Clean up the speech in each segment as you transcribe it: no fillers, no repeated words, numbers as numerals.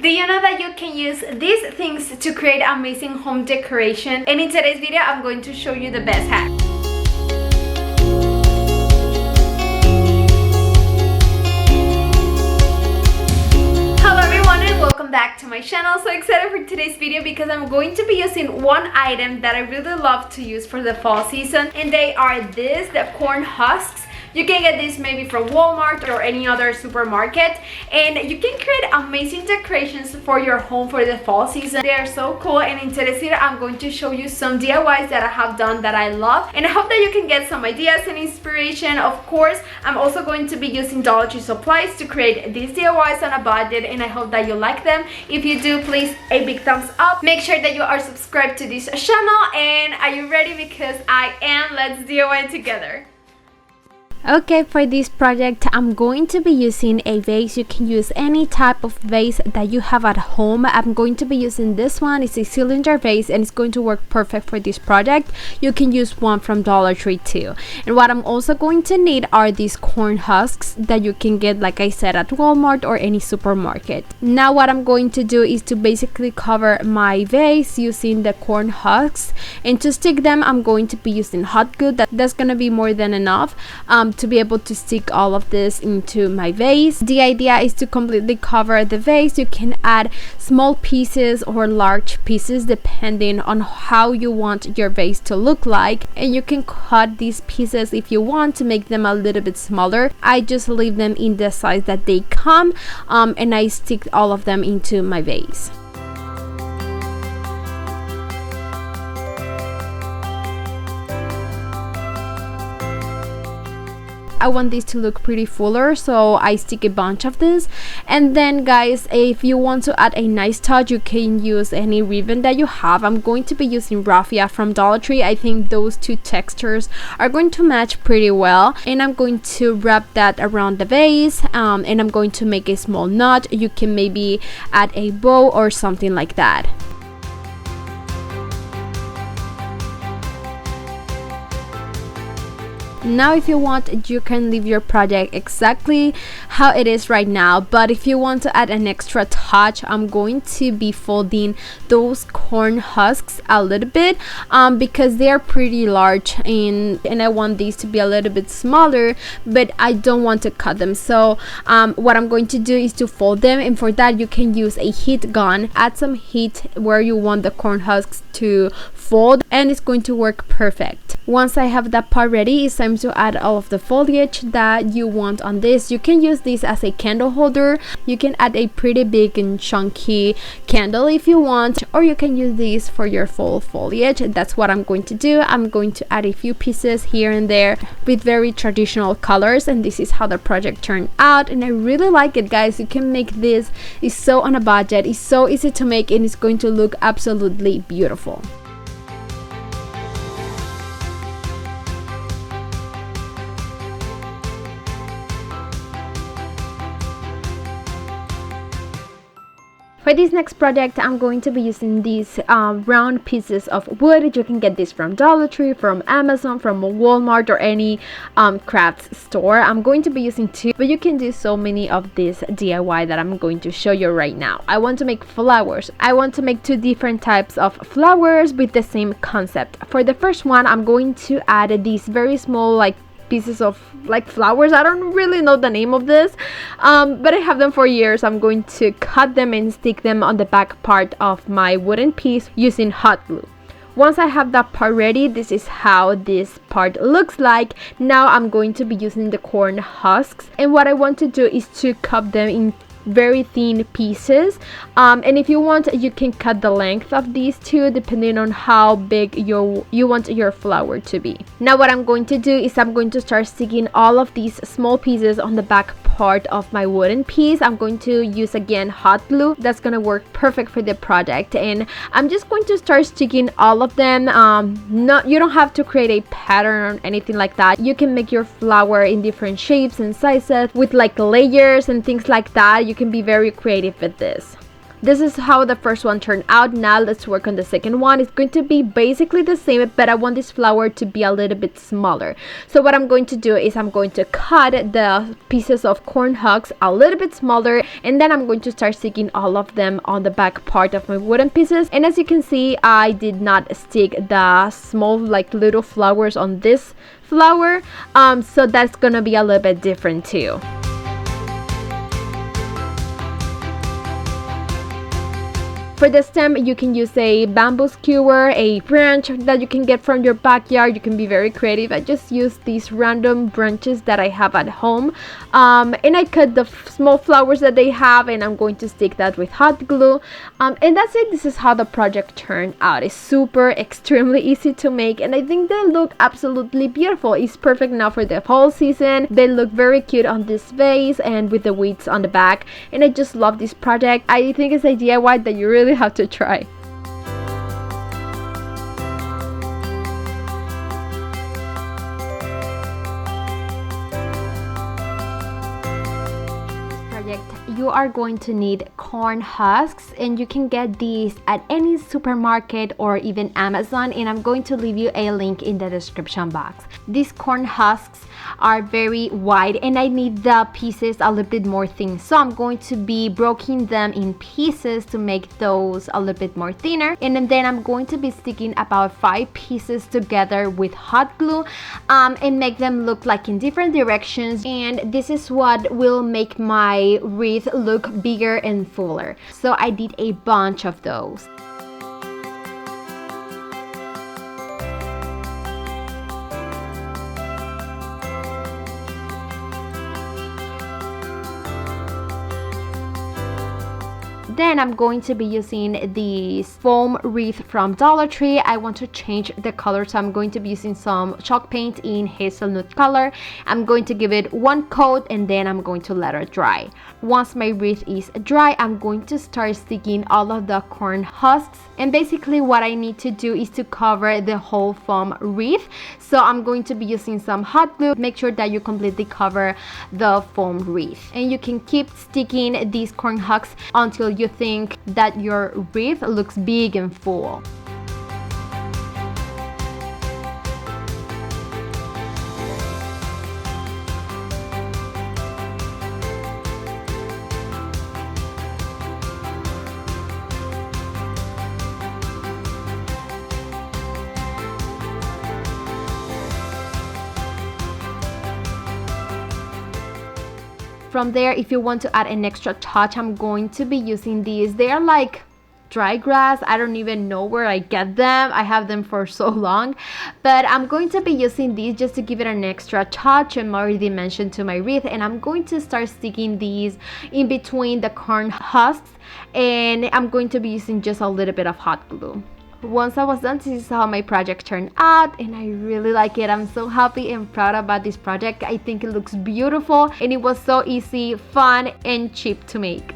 Do you know that you can use these things to create amazing home decoration? And in today's video, I'm going to show you the best hack. Hello everyone and welcome back to my channel. So excited for today's video because I'm going to be using one item that I really love to use for the fall season, and they are the corn husks. You can get this maybe from Walmart or any other supermarket, and you can create amazing decorations for your home for the fall season. They are so cool, and in today's video I'm going to show you some DIYs that I have done that I love, and I hope that you can get some ideas and inspiration. Of course, I'm also going to be using Dollar Tree supplies to create these DIYs on a budget, and I hope that you like them. If you do, please a big thumbs up. Make sure that you are subscribed to this channel, and are you ready? Because I am. Let's DIY together. Okay, for this project I'm going to be using a vase. You can use any type of vase that you have at home. I'm going to be using this one. It's a cylinder vase and it's going to work perfect for this project. You can use one from Dollar Tree too. And what I'm also going to need are these corn husks that you can get, like I said, at Walmart or any supermarket. Now what I'm going to do is to basically cover my vase using the corn husks, and to stick them I'm going to be using hot glue. That's gonna be more than enough to be able to stick all of this into my vase. The idea is to completely cover the vase. You can add small pieces or large pieces depending on how you want your vase to look like, and you can cut these pieces if you want to make them a little bit smaller. I just leave them in the size that they come, and I stick all of them into my vase. I want this to look pretty fuller, so I stick a bunch of this. And then guys, if you want to add a nice touch, you can use any ribbon that you have. I'm going to be using raffia from Dollar Tree. I think those two textures are going to match pretty well, and I'm going to wrap that around the vase, and I'm going to make a small knot. You can maybe add a bow or something like that. Now if you want, you can leave your project exactly how it is right now, but if you want to add an extra touch, I'm going to be folding those corn husks a little bit because they are pretty large, and I want these to be a little bit smaller, but I don't want to cut them. So what I'm going to do is to fold them, and for that you can use a heat gun. Add some heat where you want the corn husks to fold, and it's going to work perfect. Once I have that part ready, it's time to add all of the foliage that you want on this. You can use this as a candle holder. You can add a pretty big and chunky candle if you want, or you can use these for your fall foliage. That's what I'm going to do. I'm going to add a few pieces here and there with very traditional colors, and this is how the project turned out, and I really like it, guys. You can make this. It's so on a budget. It's so easy to make, and it's going to look absolutely beautiful. For this next project, I'm going to be using these round pieces of wood. You can get this from Dollar Tree, from Amazon, from Walmart, or any crafts store. I'm going to be using two, but you can do so many of this DIY that I'm going to show you right now. I want to make flowers. I want to make two different types of flowers with the same concept. For the first one, I'm going to add these very small pieces of flowers. I don't really know the name of this, but I have them for years. I'm going to cut them and stick them on the back part of my wooden piece using hot glue. Once I have that part ready, this is how this part looks like. Now I'm going to be using the corn husks, and what I want to do is to cut them in very thin pieces, and if you want, you can cut the length of these two depending on how big you want your flower to be. Now what I'm going to do is I'm going to start sticking all of these small pieces on the back part of my wooden piece. I'm going to use again hot glue. That's gonna work perfect for the project, and I'm just going to start sticking all of them. You don't have to create a pattern or anything like that. You can make your flower in different shapes and sizes with layers and things like that. You can be very creative with this. This is how the first one turned out. Now let's work on the second one. It's going to be basically the same, but I want this flower to be a little bit smaller. So what I'm going to do is I'm going to cut the pieces of corn husks a little bit smaller, and then I'm going to start sticking all of them on the back part of my wooden pieces. And as you can see, I did not stick the small like little flowers on this flower, so that's gonna be a little bit different too. For the stem, you can use a bamboo skewer, a branch that you can get from your backyard. You can be very creative. I just use these random branches that I have at home, and I cut the small flowers that they have, and I'm going to stick that with hot glue, and that's it. This is how the project turned out. It's super extremely easy to make, and I think they look absolutely beautiful. It's perfect now for the fall season. They look very cute on this vase and with the weeds on the back, and I just love this project. I think it's a DIY that you really have to try. You are going to need corn husks, and you can get these at any supermarket or even Amazon, and I'm going to leave you a link in the description box. These corn husks are very wide, and I need the pieces a little bit more thin, so I'm going to be breaking them in pieces to make those a little bit more thinner, and then I'm going to be sticking about 5 pieces together with hot glue, and make them look like in different directions, and this is what will make my wreath look bigger and fuller. So I did a bunch of those. Then I'm going to be using the foam wreath from Dollar Tree. I want to change the color, so I'm going to be using some chalk paint in hazelnut color. I'm going to give it 1 coat, and then I'm going to let it dry. Once my wreath is dry, I'm going to start sticking all of the corn husks, and basically what I need to do is to cover the whole foam wreath. So I'm going to be using some hot glue. Make sure that you completely cover the foam wreath, and you can keep sticking these corn husks until you think that your wreath looks big and full. From there, if you want to add an extra touch, I'm going to be using these. They are like dry grass. I don't even know where I get them. I have them for so long, but I'm going to be using these just to give it an extra touch and more dimension to my wreath. And I'm going to start sticking these in between the corn husks, and I'm going to be using just a little bit of hot glue. Once I was done, this is how my project turned out, and I really like it. I'm so happy and proud about this project. I think it looks beautiful, and it was so easy, fun, and cheap to make.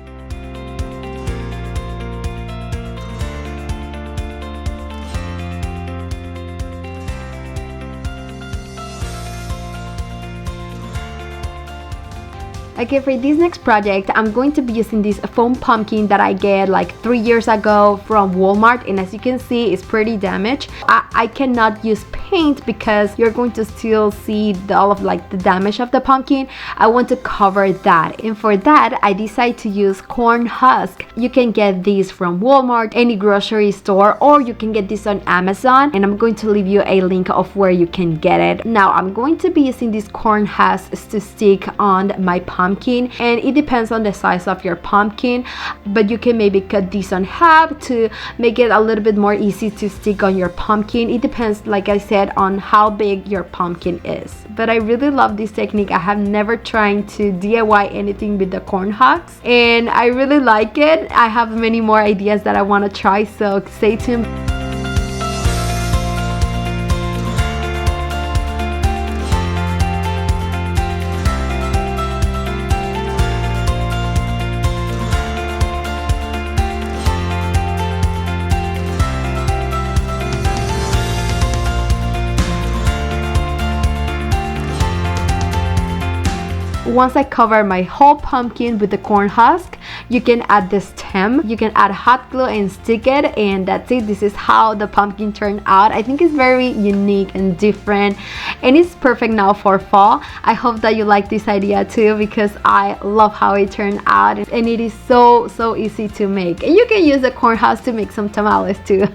Okay, for this next project, I'm going to be using this foam pumpkin that I get like 3 years ago from Walmart, and as you can see, it's pretty damaged. I cannot use paint because you're going to still see all of like the damage of the pumpkin. I want to cover that, and for that, I decided to use corn husk. You can get these from Walmart, any grocery store, or you can get this on Amazon, and I'm going to leave you a link of where you can get it. Now, I'm going to be using these corn husks to stick on my pumpkin, and it depends on the size of your pumpkin, but you can maybe cut this on half to make it a little bit more easy to stick on your pumpkin. It depends, like I said, on how big your pumpkin is, but I really love this technique. I have never tried to DIY anything with the corn husks, and I really like it. I have many more ideas that I want to try, so stay tuned. once I cover my whole pumpkin with the corn husk, you can add the stem. You can add hot glue and stick it, and that's it. This is how the pumpkin turned out. I think it's very unique and different, and it's perfect now for fall. I hope that you like this idea too, because I love how it turned out, and it is so easy to make. And you can use the corn husk to make some tamales too.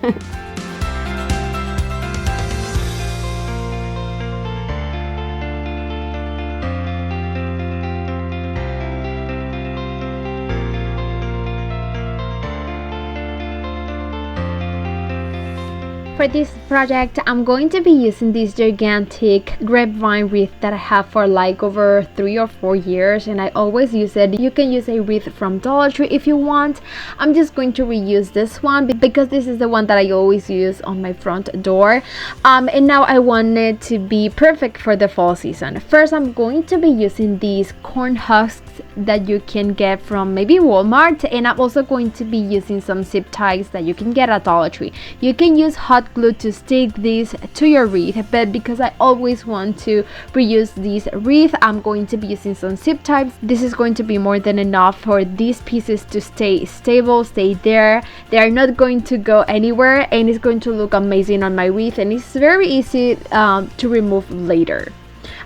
For this project, I'm going to be using this gigantic grapevine wreath that I have for like over 3 or 4 years, and I always use it. You can use a wreath from Dollar Tree if you want. I'm just going to reuse this one because this is the one that I always use on my front door. And now I want it to be perfect for the fall season. First, I'm going to be using these corn husks that you can get from maybe Walmart, and I'm also going to be using some zip ties that you can get at Dollar Tree. You can use hot glue to stick these to your wreath, but because I always want to reuse this wreath, I'm going to be using some zip ties. This is going to be more than enough for these pieces to stay stable, stay there. They are not going to go anywhere, and it's going to look amazing on my wreath, and it's very easy to remove later.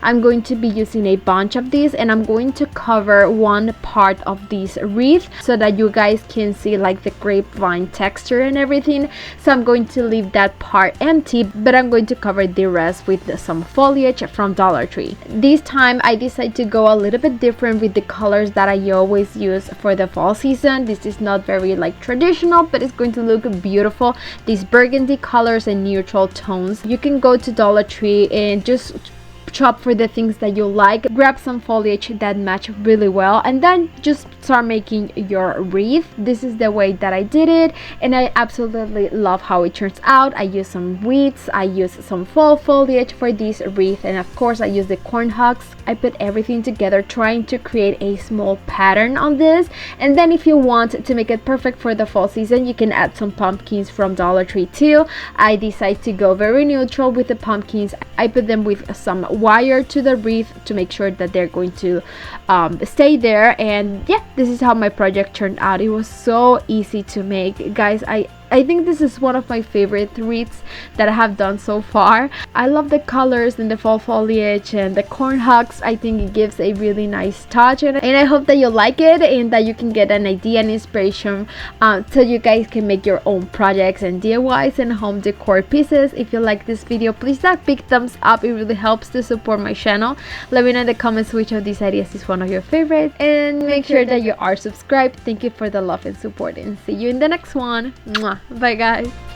I'm going to be using a bunch of these, and I'm going to cover one part of this wreath so that you guys can see like the grapevine texture and everything. So I'm going to leave that part empty, but I'm going to cover the rest with some foliage from Dollar Tree. This time I decided to go a little bit different with the colors that I always use for the fall season. This is not very like traditional, but it's going to look beautiful. These burgundy colors and neutral tones. You can go to Dollar Tree and just shop for the things that you like, grab some foliage that match really well, and then just start making your wreath. This is the way that I did it, and I absolutely love how it turns out. I use some weeds, I use some fall foliage for this wreath, and of course I use the corn husks. I put everything together trying to create a small pattern on this, and then if you want to make it perfect for the fall season, you can add some pumpkins from Dollar Tree too. I decided to go very neutral with the pumpkins. I put them with some wire to the wreath to make sure that they're going to stay there, and yeah, this is how my project turned out. It was so easy to make, guys. I think this is one of my favorite wreaths that I have done so far. I love the colors and the fall foliage and the corn husks. I think it gives a really nice touch, and I hope that you like it and that you can get an idea and inspiration so you guys can make your own projects and DIYs and home decor pieces. If you like this video, please that big thumbs up. It really helps to support my channel. Let me know in the comments which of these ideas is one of your favorites, and make sure that you are subscribed. Thank you for the love and support, and see you in the next one. Mwah. Bye guys.